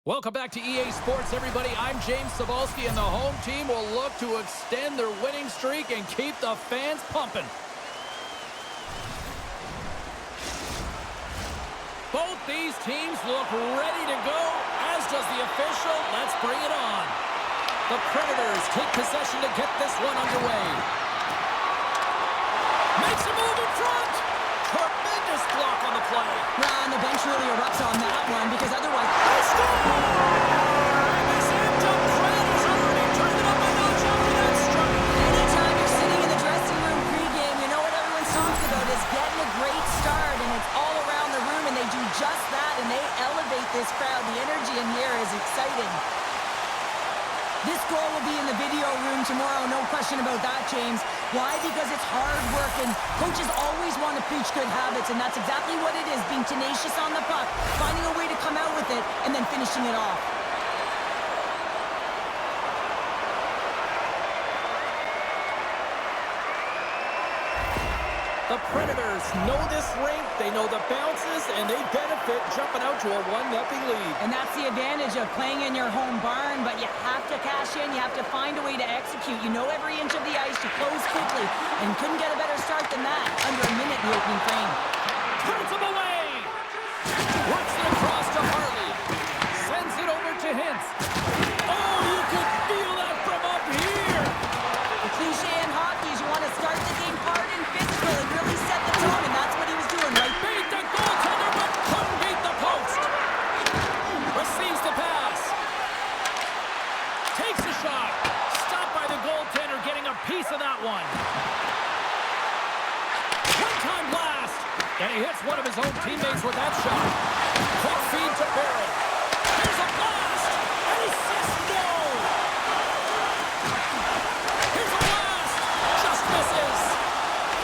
Welcome back to EA Sports, everybody. I'm James Cebulski, and the home team will look to extend their winning streak and keep the fans pumping. Both these teams look ready to go, as does the official. Let's bring it on. The Predators take possession to get this one underway. Makes a move in front. Tremendous block on the play. Well, and the bench really erupts on that one because otherwise... They score! And this end-up crowd has already turned it up a notch after that strike. Anytime you're sitting in the dressing room pregame, you know what everyone's talking about is getting a great start, and it's all around the room, and they do just that, and they elevate this crowd. The energy in here is exciting. This goal will be in the video room tomorrow, no question about that, James. Why? Because it's hard work, and coaches always want to preach good habits, and that's exactly what it is, being tenacious on the puck, finding a way to come out with it, and then finishing it off. The Predators know this rink, they know the bounces, and they benefit jumping out to a 1-0 lead. And that's the advantage of playing in your home barn, but you have to cash in, you have to find a way to execute. You know every inch of the ice to close quickly, and couldn't get a better start than that, under a minute in the opening frame. Turns him away! Works it across to Harley. Sends it over to Hintz. Oh, you can feel that from up here! The cliche in hockey is you want to start the game hard and physical and really set the tone, and that's what he was doing, right? Beat the goaltender, but couldn't beat the post. Receives the pass. Takes a shot. Stopped by the goaltender, getting a piece of that one. One-time blast. And he hits one of his own teammates with that shot. Quick feed to Barrett. Here's a blast. And he says no. Here's a blast. Just misses.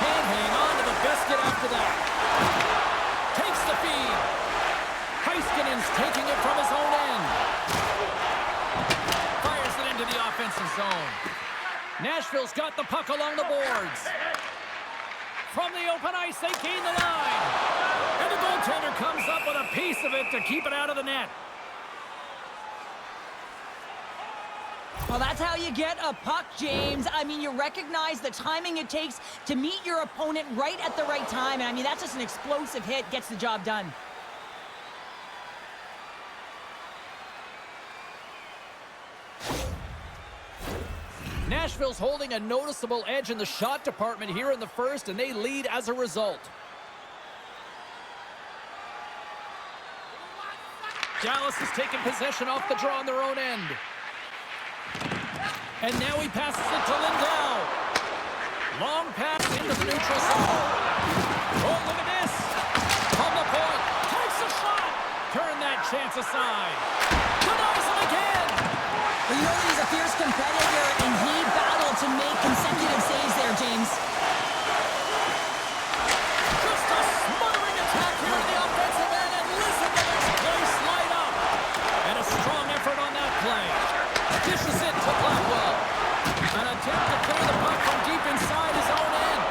Can't hang on to the biscuit after that. Takes the feed. Heiskanen's taking it from his own end. Fires it into the offensive zone. Nashville's got the puck along the boards. From the open ice, they gain the line. And the goaltender comes up with a piece of it to keep it out of the net. Well, that's how you get a puck, James. I mean, you recognize the timing it takes to meet your opponent right at the right time. And I mean, that's just an explosive hit, gets the job done. Nashville's holding a noticeable edge in the shot department here in the first, and they lead as a result. Dallas has taken possession off the draw on their own end. And now he passes it to Lindell. Long pass into the neutral zone. Oh, look at this. On the point. Takes a shot. Turn that chance aside. Denies him again. Well, you know he's a fierce competitor, and he battled to make consecutive saves there, James. Just a smothering attack here in the offensive end, and listen to this place light up. And a strong effort on that play. Dishes it to Blackwell. An attempt to clear the puck from deep inside his own end.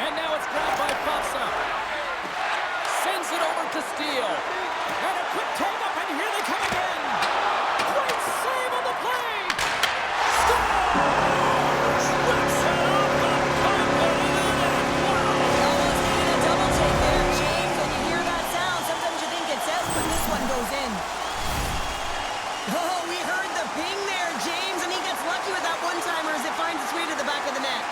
And now it's grabbed by Fossa. Sends it over to Steele. And a quick take-up, and here they come again. Great save on the play. Scores! Rips it off the puck. Almost needed a double take there, James. When you hear that sound, sometimes you think it's out, but this one goes in. Oh, we heard the ping there, James, and he gets lucky with that one-timer as it finds its way to the back of the net.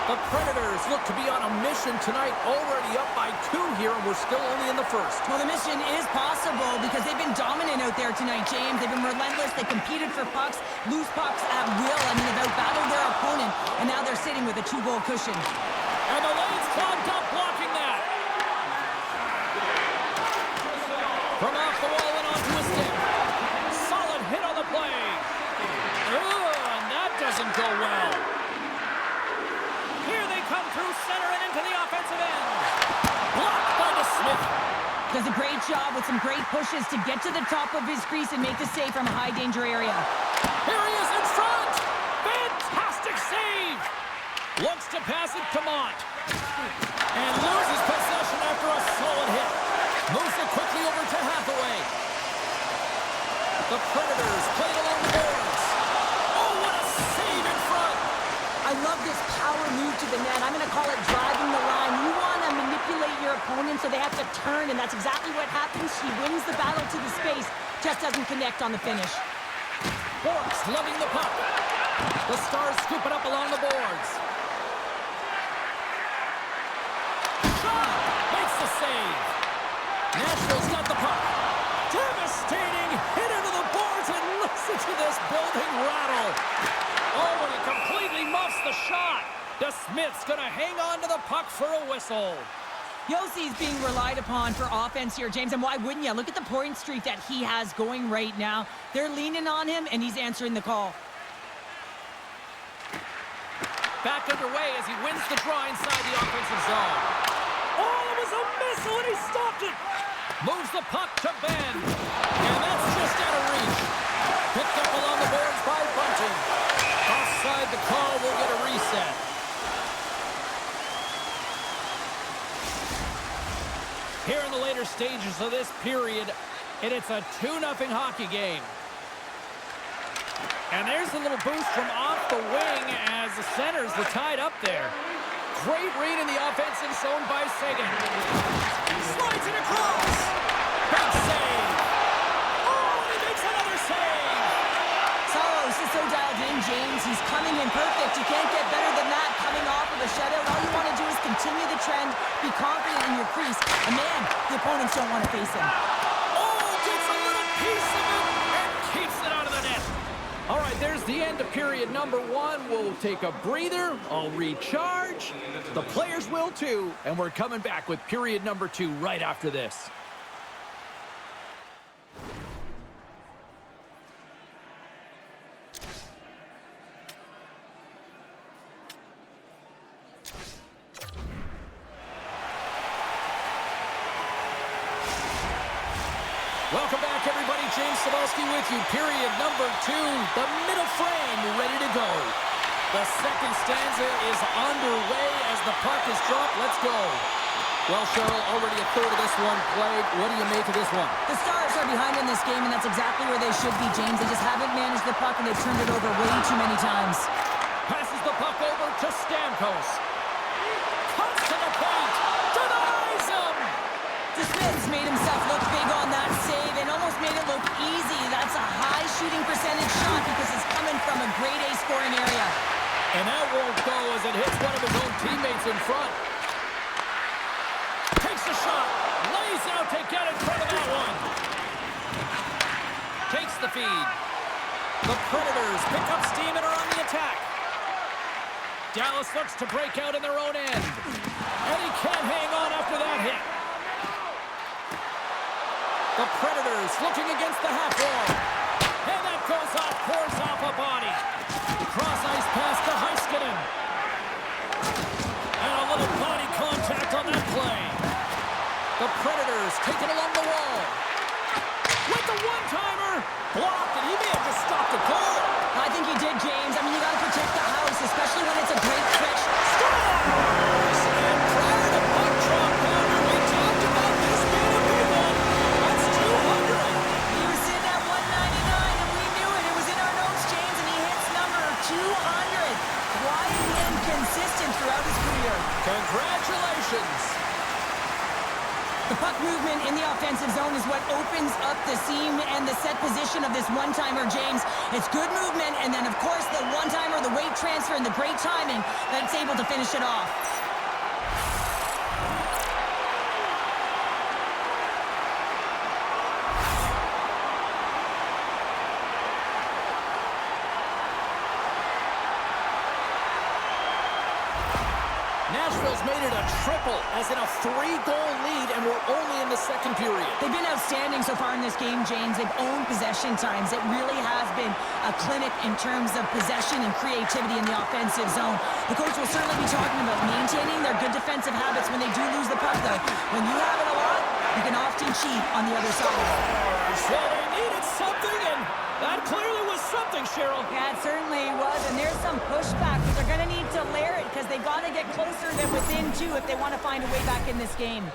The Predators look to be on a mission tonight, already up by 2 here, and we're still only in the first. Well, the mission is possible because they've been dominant out there tonight, James. They've been relentless. They competed for pucks, lose pucks at will. I mean, they've outbattled their opponent, and now they're sitting with a 2-goal cushion. And the lane's clogged up, blocking that. From off the wall and onto a stick. Solid hit on the play. And that doesn't go well. Here they come through center and into the offensive end. Blocked by the Smith. Does a great job with some great pushes to get to the top of his crease and make the save from a high-danger area. Here he is in front. Fantastic save. Looks to pass it to Mont. And loses possession after a solid hit. Moves it quickly over to Hathaway. The Predators play it along the boards. Oh, what a save in front. I love this power move to the net. I'm going to call it driving the line. You want to manipulate your opponent so they have to turn, and that's exactly what happens. He wins the battle to the space, just doesn't connect on the finish. Bourque loving the puck. The Stars scoop it up along the boards. Shot! Makes the save. Nashville's got the puck. Devastating hit into the boards, and listen to this building rattle. Oh, and he completely muffs the shot. DeSmith's going to hang on to the puck for a whistle. Yossi's being relied upon for offense here, James, and why wouldn't you? Look at the point streak that he has going right now. They're leaning on him, and he's answering the call. Back underway as he wins the draw inside the offensive zone. Oh, it was a missile, and he stopped it. Moves the puck to Ben. And that's just out of reach. Picked up along the boards by Bunting. Offside the call will get a reset. Here in the later stages of this period, and it's a 2-0 hockey game. And there's a little boost from off the wing as the centers were tied up there. Great read in the offensive zone by Seguin. Slides it across. Big save. Oh, and he makes another save. Saros is so dialed in, James. He's coming in perfect. You can't get better than that coming off of a shutout. All you want to do is continue the trend, be confident in your crease. And man, the opponents don't want to face him. Oh, gets a little piece of it and keeps it out of the net. All right, there's the end of period number 1. We'll take a breather. I'll recharge. The players will too. And we're coming back with period number 2 right after this. Welcome back, everybody. James Cebulski with you. Period number 2. The middle frame ready to go. The second stanza is underway as the puck is dropped. Let's go. Well, Cheryl, already a third of this one played. What do you make of this one? The Stars are behind in this game, and that's exactly where they should be, James. They just haven't managed the puck, and they've turned it over way too many times. Passes the puck over to Stamkos. Cuts to the point. Denies him. DeSmith's made himself look big on that save and almost made it look easy. That's a high shooting percentage shot because it's coming from a grade A scoring area. And that won't go as it hits one of his own teammates in front. Takes a shot. Lays out to get in front of that one. Takes the feed. The Predators pick up steam and are on the attack. Dallas looks to break out in their own end. And he can't hang on after that hit. The Predators looking against the half wall. And that goes off, pours off a body. Cross ice pass to Heiskanen. And a little body contact on that play. The Predators take it along the wall. With the one-timer. Blocked, and he may have just stopped a goal. I think he did, James. I mean, you got to protect the house, especially when it's a great stretch. Scores! And prior to puck drop, Pounder, we talked about this being a big one. That's 200. He was sitting at 199, and we knew it. It was in our notes, James, and he hits number 200. Quiet and consistent throughout his career. Congratulations. The puck movement in the offensive zone is what opens up the seam and the set position of this one-timer, James. It's good movement, and then, of course, the one-timer, the weight transfer, and the great timing that's able to finish it off. Nashville's made it a triple, as in a 3-goal lead, and we're only in the second period. They've been outstanding so far in this game, James. They've owned possession times. It really has been a clinic in terms of possession and creativity in the offensive zone. The coach will certainly be talking about maintaining their good defensive habits when they do lose the puck, though. When you have it a lot, You can often cheat on the other side. So they needed something, and that clearly was something, Cheryl. Yeah, it certainly was, and there's some pushback, but they're going to need to layer it because they've got to get closer than within two if they want to find a way back in this game.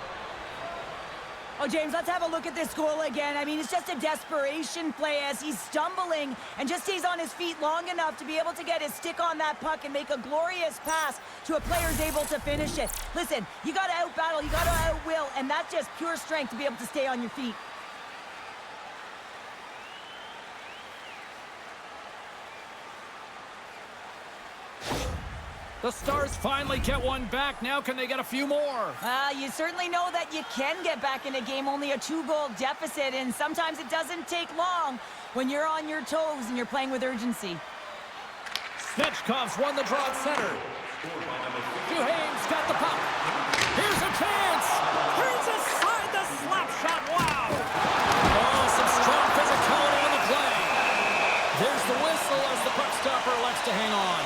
Oh, James, let's have a look at this goal again. I mean, it's just a desperation play as he's stumbling and just stays on his feet long enough to be able to get his stick on that puck and make a glorious pass to a player who's able to finish it. Listen, you got to out-battle, you got to out-will, and that's just pure strength to be able to stay on your feet. The Stars finally get one back. Now can they get a few more? You certainly know that you can get back in a game, only a 2-goal deficit, and sometimes it doesn't take long when you're on your toes and you're playing with urgency. Svechkov's won the draw at center. Duhaime's got the puck. Here's a chance. Turns aside the slap shot. Wow. Oh, some strong physicality in the play. There's the whistle as the puck stopper elects to hang on.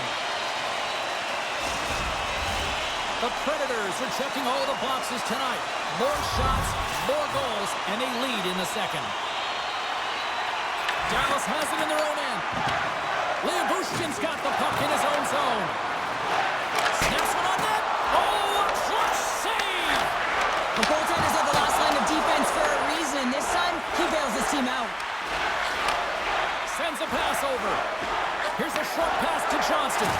The Predators are checking all the boxes tonight. More shots, more goals, and a lead in the second. Dallas has it in their own end. Liam Bushkin's got the puck in his own zone. Snaps one on net. Oh, a clutch save! The goaltenders are the last line of defense for a reason. This time, he bails his team out. Sends a pass over. Here's a short pass to Johnston.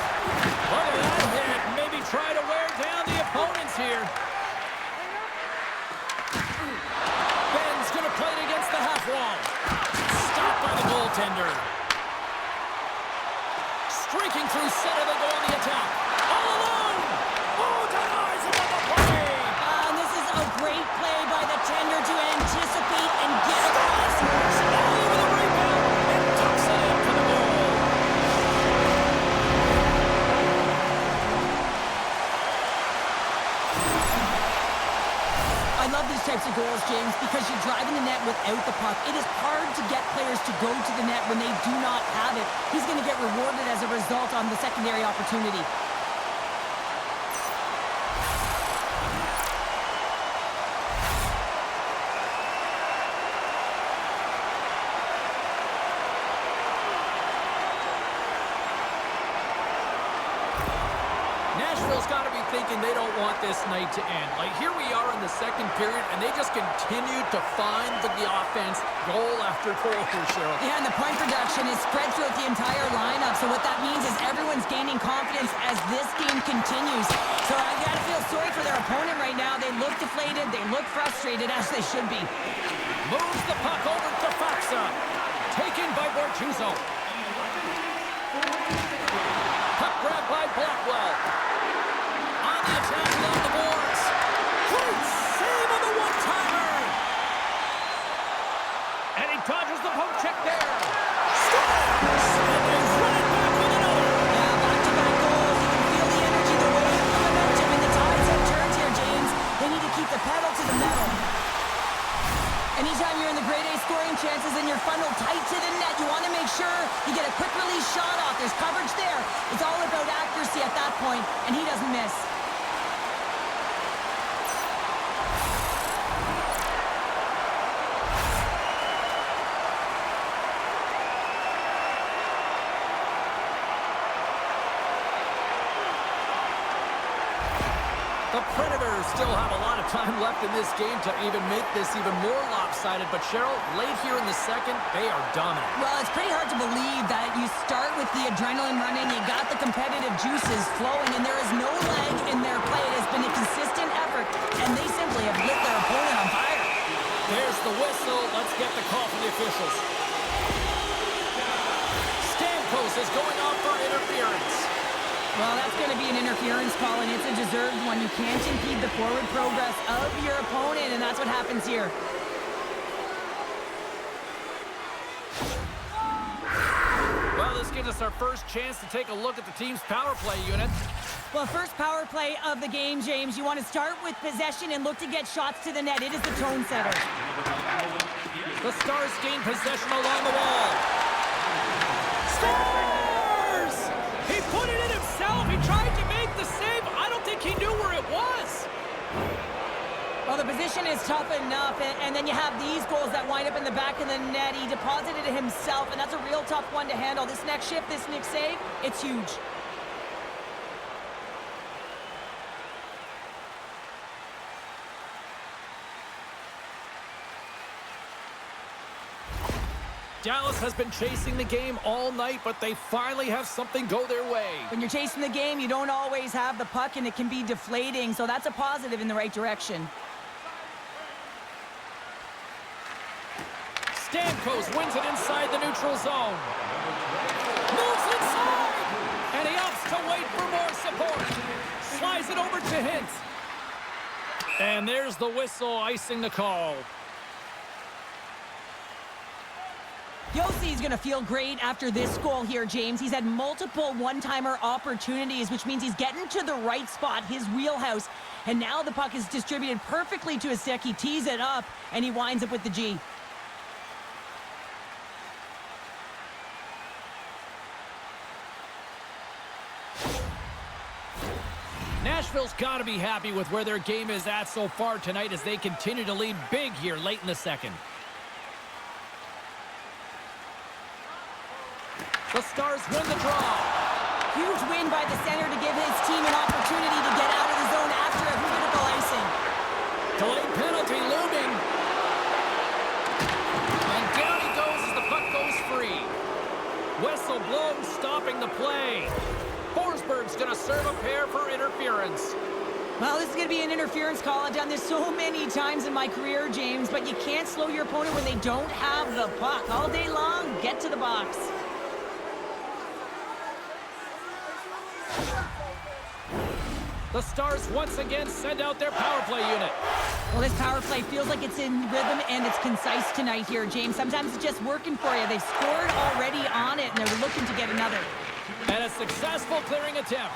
Look at that hit. Maybe try to wear down the opponents here. Ben's going to play it against the half wall. Stopped by the goaltender. Streaking through center, they go on the attack. All alone! Oh, denies him on the play! And this is a great play by the tender to anticipate and get across. All over the rebound and tucks it in for the goal. I love these types of goals, James, because you're driving the net without the puck. It is hard to get players to go to the net when they do not have it. He's going to get rewarded as a result on the secondary opportunity. Nashville's got to be thinking they don't want this night to end. Like, here we are in the second period, and they just continue to find the offense goal after goal here, Cheryl. Yeah, and the point production is spread throughout the entire lineup. So what that means is everyone's gaining confidence as this game continues. So I gotta feel sorry for their opponent right now. They look deflated, they look frustrated, as they should be. Moves the puck over to Faxa. Taken by Bortuzzo. Puck grabbed by Blackwell. On the attack along the boards. Great save on the one-timer. And he dodges the poke check there. Scores! And they run it back with another. Yeah, back-to-back goals. You can feel the energy, the wave, the momentum, and the tides have turned here, James. They need to keep the pedal to the metal. Anytime you're in the grade A scoring chances and you're funneled tight to the net, you want to make sure you get a quick release shot off. There's coverage there. It's all about accuracy at that point, and he doesn't miss. The Predators still have a lot of time left in this game to even make this even more lopsided. But, Cheryl, late here in the second, they are dominant. Well, it's pretty hard to believe that you start with the adrenaline running, you got the competitive juices flowing, and there is no lag in their play. It has been a consistent effort, and they simply have lit their opponent on fire. There's the whistle. Let's get the call from the officials. Stamkos is going off for interference. Well, that's going to be an interference call, and it's a deserved one. You can't impede the forward progress of your opponent, and that's what happens here. Well, this gives us our first chance to take a look at the team's power play unit. Well, first power play of the game, James. You want to start with possession and look to get shots to the net. It is the tone setter. The Stars gain possession along the wall. Stars! He put it in himself. He tried to make the save. I don't think he knew where it was. Well, the position is tough enough, and then you have these goals that wind up in the back of the net. He deposited it himself, and that's a real tough one to handle. This next shift, this next save, it's huge. Dallas has been chasing the game all night, but they finally have something go their way. When you're chasing the game, you don't always have the puck, and it can be deflating, so that's a positive in the right direction. Stamkos wins it inside the neutral zone. Moves inside! And he opts to wait for more support. Slides it over to Hint. And there's the whistle icing the call. Yossi's going to feel great after this goal here, James. He's had multiple one-timer opportunities, which means he's getting to the right spot, his wheelhouse. And now the puck is distributed perfectly to his stick. He tees it up, and he winds up with the G. Nashville's got to be happy with where their game is at so far tonight as they continue to lead big here late in the second. The Stars win the draw. Huge win by the center to give his team an opportunity to get out of the zone after a critical icing. Delayed penalty looming. And down he goes as the puck goes free. Whistle blown, stopping the play. Forsberg's going to serve a pair for interference. Well, this is going to be an interference call. I've done this so many times in my career, James, but you can't slow your opponent when they don't have the puck. All day long, get to the box. The Stars once again send out their power play unit. Well, this power play feels like it's in rhythm and it's concise tonight here, James. Sometimes it's just working for you. They've scored already on it, and they're looking to get another. And a successful clearing attempt.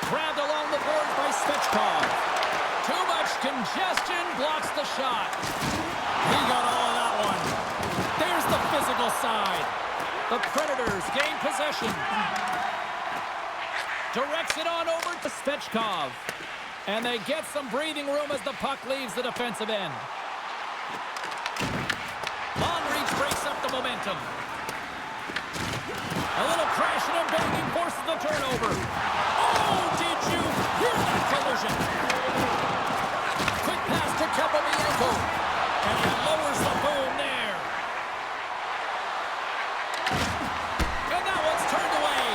Grabbed along the boards by Svechkov. Too much congestion blocks the shot. He got all of that one. There's the physical side. The Predators gain possession. Directs it on over to Svechkov. And they get some breathing room as the puck leaves the defensive end. Monreach breaks up the momentum. A little crashing and banging forces the turnover. Oh, did you hear that collision? Quick pass to Kopomenko. And he lowers the boom there. And that one's turned away.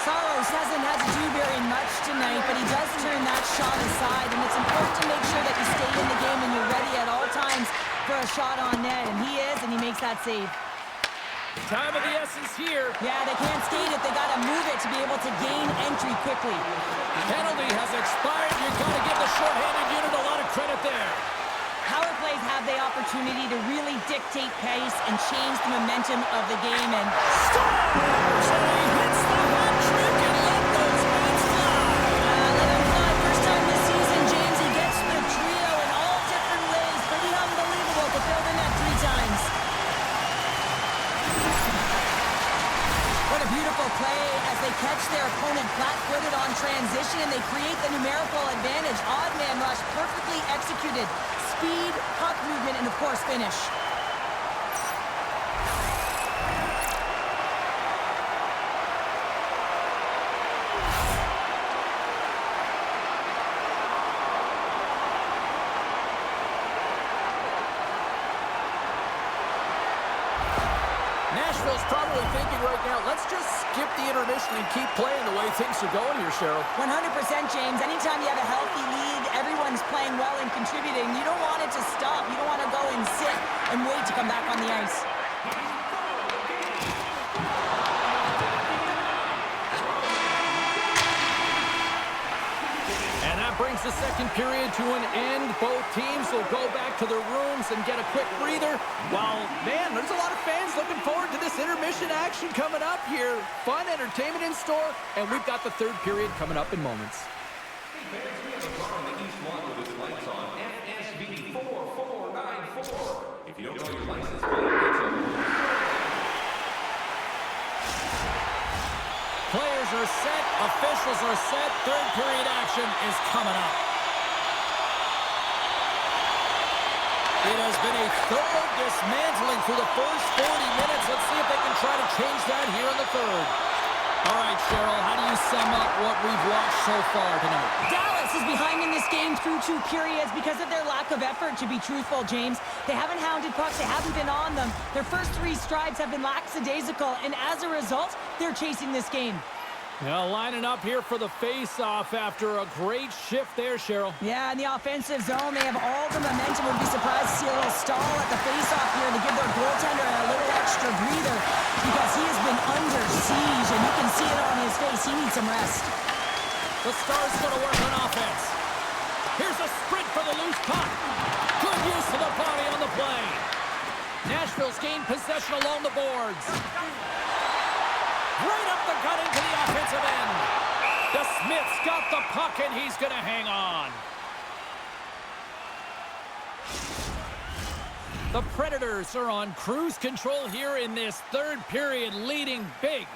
Saros hasn't had to do very much tonight, but he does turn that shot aside, and it's important to make sure that you stay in the game and you're ready at all times for a shot on net, and he is, and he makes that save. Time of the essence here. Yeah, they can't skate it. They got to move it to be able to gain entry quickly. Penalty has expired. You've got to give the shorthanded unit a lot of credit there. Power plays have the opportunity to really dictate pace and change the momentum of the game, and Stars! And he hits the hat trick and let those bats fly. let him fly. First time this season, James, he gets the trio in all different ways. Pretty unbelievable to fill the net 3 times. What a beautiful play as they catch their opponent flat-footed on transition, and they create the numerical advantage. Odd man rush, perfectly executed. Speed, puck movement, and of course finish. Nashville's probably thinking right now, let's just skip the intermission and keep playing the way things are going here, Cheryl. 100%, James. Anytime you have a healthy lead, everyone's playing well and contributing. You don't want it to stop. You don't want to go and sit and wait to come back on the ice. And that brings the second period to an end. Both teams will go back to their rooms and get a quick breather. While, man, there's a lot of fans looking forward to this intermission action coming up here. Fun entertainment in store, and we've got the third period coming up in moments. If you don't know your license plate, Players are set. Officials are set. Third period action is coming up. It has been a thorough dismantling through the first 40 minutes. Let's see if they can try to change that here in the third. All right, Cheryl, how do you sum up what we've watched so far tonight? Dallas is behind in this game through 2 periods because of their lack of effort, to be truthful, James. They haven't hounded pucks. They haven't been on them. Their first 3 strides have been lackadaisical, and as a result, they're chasing this game. Now lining up here for the face-off after a great shift there, Cheryl. Yeah, in the offensive zone, they have all the momentum. Would be surprised to see a little stall at the face-off here to give their goaltender a little extra breather because he has been under siege, and you can see it on his face. He needs some rest. The Stars going to work on offense. Here's a sprint for the loose puck. Good use of the body on the play. Nashville's gained possession along the boards. Right up the gut into the offensive end. The Smith's got the puck, and he's going to hang on. The Predators are on cruise control here in this third period, leading big.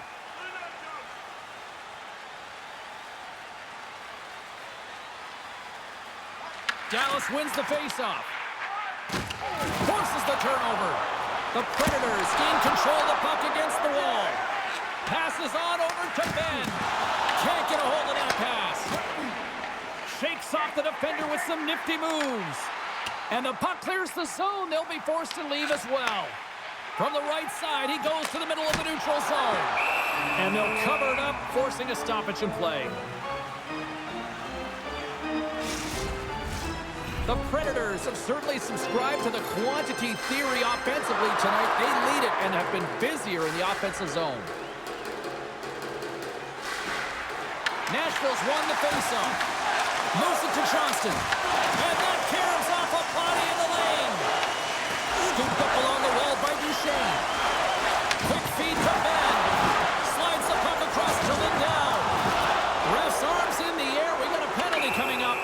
Dallas wins the faceoff. Forces the turnover. The Predators gain control of the puck against the wall. Passes on over to Ben. Can't get a hold of that pass. Shakes off the defender with some nifty moves. And the puck clears the zone. They'll be forced to leave as well. From the right side, he goes to the middle of the neutral zone. And they'll cover it up, forcing a stoppage in play. The Predators have certainly subscribed to the quantity theory offensively tonight. They lead it and have been busier in the offensive zone. Nashville's won the faceoff. Moves it to Johnston. And that caroms off a body in the lane. Scooped up along the wall by Duchesne. Quick feed to Ben. Slides the puck across to Lindell. Ref's arms in the air. We got a penalty coming up.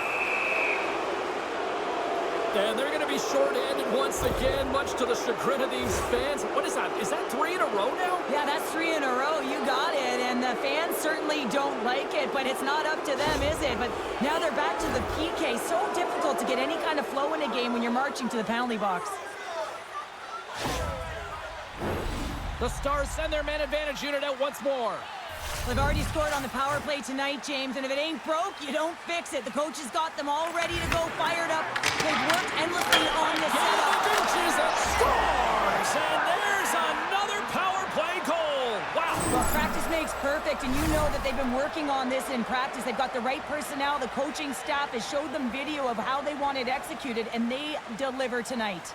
And they're going to be short-handed once again, much to the chagrin of these fans. What is that? Is that 3 in a row now? Yeah, that's 3 in a row. You got it. And the fans certainly don't like it, but it's not up to them, is it? But now they're back to the PK. So difficult to get any kind of flow in a game when you're marching to the penalty box. The Stars send their man advantage unit out once more. They've already scored on the power play tonight, James, and if it ain't broke, you don't fix it. The coach has got them all ready to go, fired up. They've worked endlessly on this setup. Benches and scores, and there's another power play goal. Wow. Well, practice makes perfect, and you know that they've been working on this in practice. They've got the right personnel. The coaching staff has showed them video of how they want it executed, and they deliver tonight.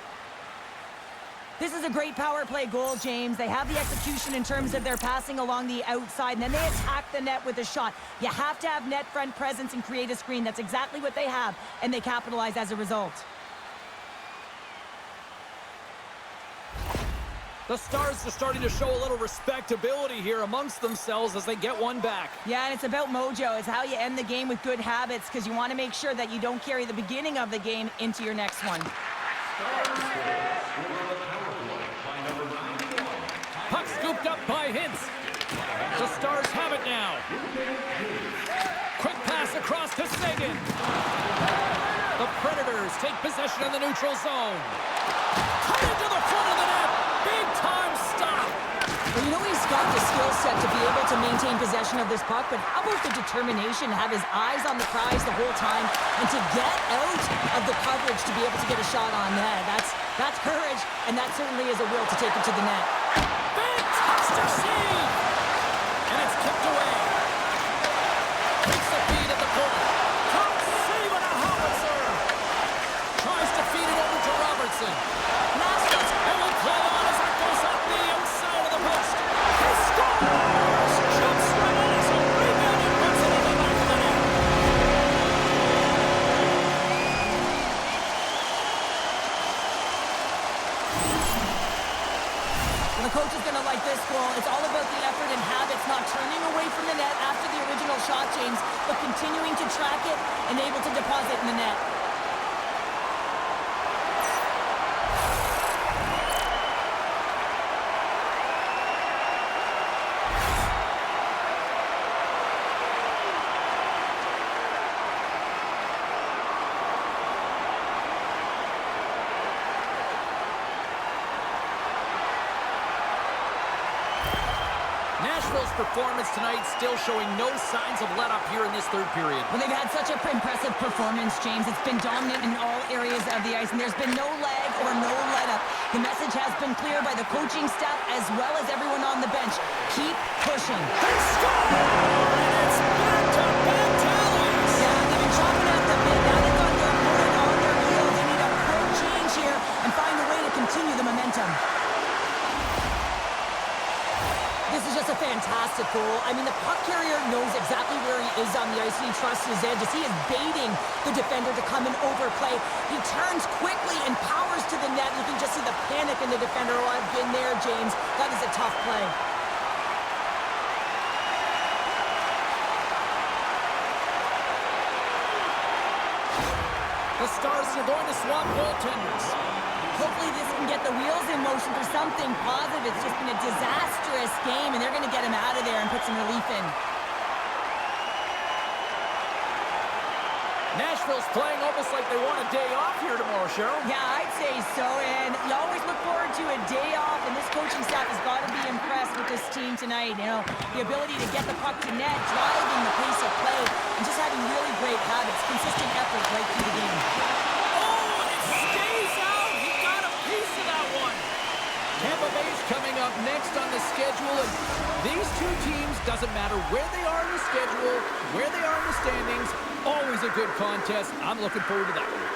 This is a great power play goal, James. They have the execution in terms of their passing along the outside, and then they attack the net with a shot. You have to have net front presence and create a screen. That's exactly what they have, and they capitalize as a result. The Stars are starting to show a little respectability here amongst themselves as they get one back. Yeah, and it's about mojo. It's how you end the game with good habits because you want to make sure that you don't carry the beginning of the game into your next one. Puck scooped up by Hintz. The Stars have it now. Quick pass across to Sagan. The Predators take possession in the neutral zone. Cut into the front of the net. Big time stop. Well, you know he's got the skill set to be able to maintain possession of this puck, but how about the determination to have his eyes on the prize the whole time and to get out of the coverage to be able to get a shot on net? That's courage, and that certainly is a will to take it to the net. Fantastic save! And it's kicked away. Takes the feed at the corner. Top save on a howitzer. Tries to feed it over to Robertson. Nashville's And will play on as it goes up the outside of the post. He scores! Jumps right on as a rebound and puts it in the back of the net. The coach is going to like this goal. It's all about the effort and habits, not turning away from the net after the original shot, James, but continuing to track it and able to deposit in the net. Nashville's performance tonight still showing no signs of let-up here in this third period. Well, they've had such an impressive performance, James. It's been dominant in all areas of the ice, and there's been no lag or no let-up. The message has been clear by the coaching staff as well as everyone on the bench. Keep pushing. They score! And it's back-to-back tallies! Yeah, they've been chopping at the bit. Now they've got their opponent on their heels. They need a quick change here and find a way to continue the momentum. This is just a fantastic goal. I mean, the puck carrier knows exactly where he is on the ice, and he trusts his edge as he is baiting the defender to come and overplay. He turns quickly and powers to the net. You can just see the panic in the defender. Oh, I've been there, James. That is a tough play. The Stars are going to swap goaltenders. Hopefully this can get the wheels in motion for something positive. It's just been a disastrous game, and they're going to get him out of there and put some relief in. Nashville's playing almost like they want a day off here tomorrow, Cheryl. Yeah, I'd say so, and you always look forward to a day off, and this coaching staff has got to be impressed with this team tonight. You know, the ability to get the puck to net, driving the pace of play, and just having really great habits, consistent effort right through the game. Oh, and it stays out! He got a piece of that one! Tampa Bay's coming up next on the schedule, and these two teams, doesn't matter where they are in the schedule, where they are in the standings, always a good contest. I'm looking forward to that one.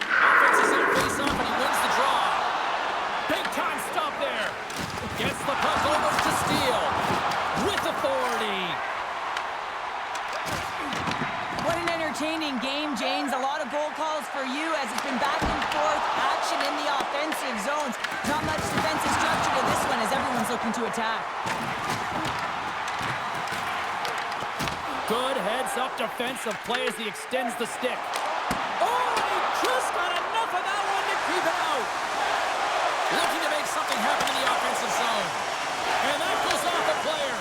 Offense is in face-off, and he wins the draw. Big time stop there. Gets the puck almost to steal. With authority. What an entertaining game, James. A lot of goal calls for you as it's been back and forth action in the offensive zones. Not much defensive structure to this one as everyone's looking to attack. Good heads-up defensive play as he extends the stick. Oh, he just got enough of that one to keep it out. Looking to make something happen in the offensive zone. And that goes off the player.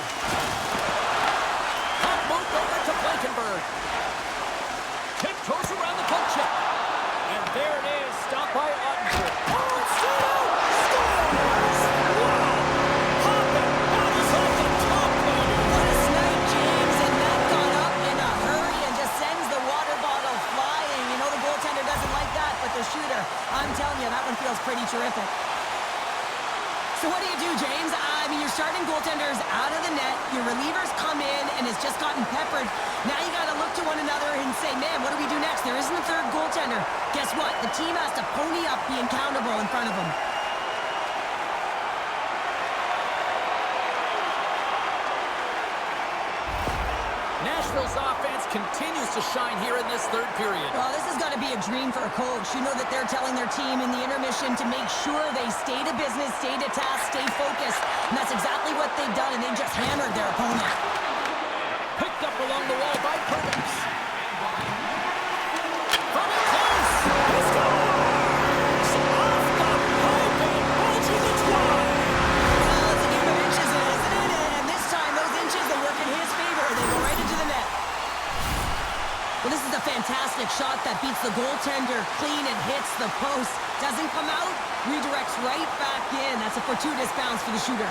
Puck moved over to Blankenberg. Tiptoes around the poke check. And there it is, stopped by Ottinger. Oh, it's still out! Scores! Wow! Hopping bounces off the top corner. What a snipe, James, and that got up in a hurry and just sends the water bottle flying. You know the goaltender doesn't like that, but the shooter, I'm telling you, that one feels pretty terrific. So what do you do, James? I mean, your starting goaltender's out of the net, your relievers come in and has just gotten peppered. Now you got to look to one another and say, man, what do we do next? There isn't a third goaltender. Guess what? The team has to pony up being accountable in front of them. Nashville's offense continues to shine here in this third period. Well, this has got to be a dream for a coach. You know that they're telling their team in the intermission to make sure they stay to business, stay to task, stay focused. And that's exactly what they've done, and they've just hammered their opponent. Picked up along the wall by Perkins. From it close. He scores! Off the pipe and bulging the twine. Well, it's a game of inches, isn't it? And this time, those inches, they work in his favor. They go right into the net. Well, this is a fantastic shot that beats the goaltender clean and hits the post. Doesn't come out, redirects right back in. That's a fortuitous bounce for the shooter.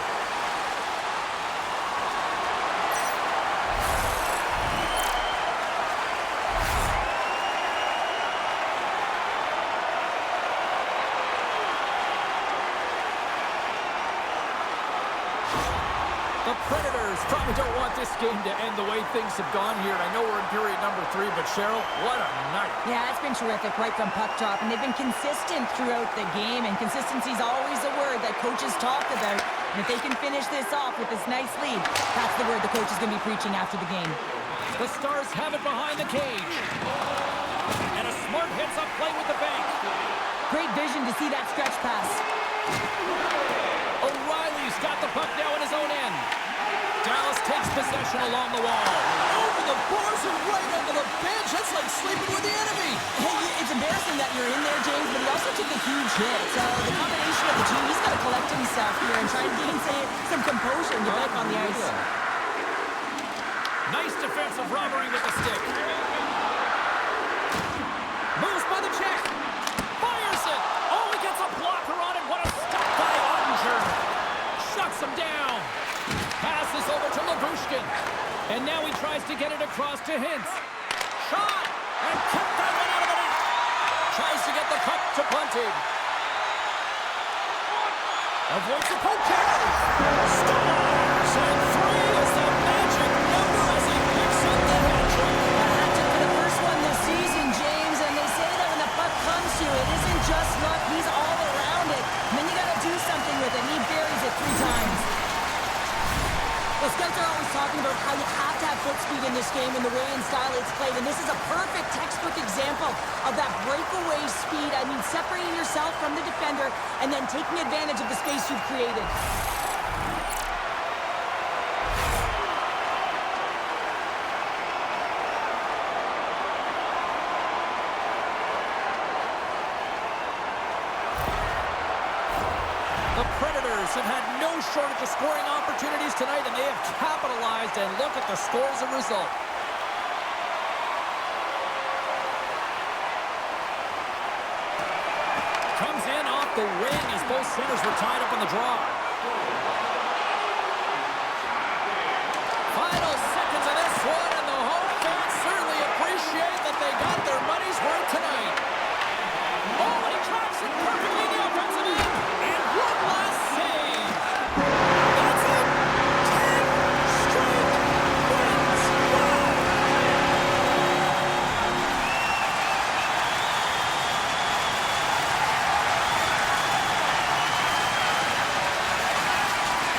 The Predators probably don't want this game to end the way things have gone here. I know we're in period number 3, but Cheryl, what a night. Yeah, it's been terrific right from puck drop, and they've been consistent throughout the game, and consistency is always a word that coaches talk about. And if they can finish this off with this nice lead, that's the word the coach is going to be preaching after the game. The Stars have it behind the cage. And a smart heads-up play with the bank. Great vision to see that stretch pass. O'Reilly's got the puck now in his own end. Dallas takes possession along the wall. Over the boards and right under the bench. That's like sleeping with the enemy. Hey, it's embarrassing that you're in there, James, but he also took a huge hit. So the combination of the two, he's got to collect himself here and try to gain some composure and get back on the ice. Nice defensive robbery with the stick. Moves by the check. Fires it. Oh, he gets a blocker on it. What a stop by Ottinger. Shuts him down. shot! And kept that one out of the net. Tries to get the puck to Bunting. Avoids the poke check. Scores! And 3 is the magic number as he picks up the hat trick. A hat trick for the first one this season, James. And they say that when the puck comes to you, it isn't just luck. He's all around it. And then you got to do something with it. And he buries it 3 times. Well, scouts are always talking about how you have to have foot speed in this game and the way and style it's played. And this is a perfect textbook example of that breakaway speed. I mean, separating yourself from the defender and then taking advantage of the space you've created. The Predators have had no shortage of scoring opportunities tonight, and they have capitalized, and look at the score as a result. Comes in off the wing as both centers were tied up on the draw. Final seconds of this one, and the home fans certainly appreciate that they got their money's worth tonight. Oh, and he tracks it perfectly in the offensive end. And one last save. That's it. 10 straight wins. Wow.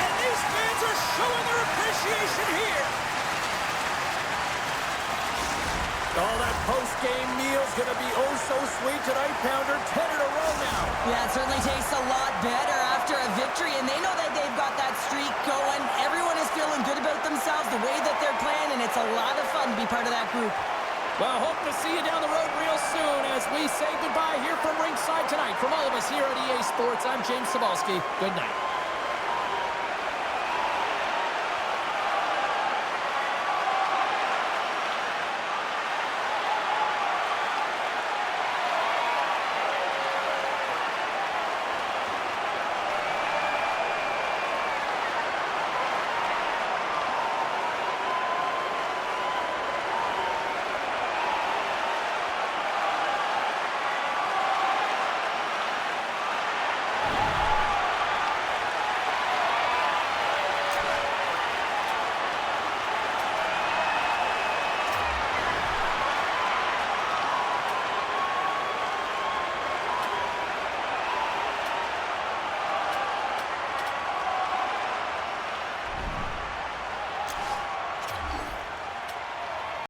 And these fans are showing their appreciation here. Oh, that post-game meal's going to be oh so sweet tonight, Pounder. 10 in a row now. Yeah, it certainly tastes a lot better after a victory, and they know that they've got that streak going. Everyone is feeling good about themselves, the way that they're playing, and it's a lot of fun to be part of that group. Well, hope to see you down the road real soon as we say goodbye here from ringside tonight. From all of us here at EA Sports, I'm James Cebulski. Good night.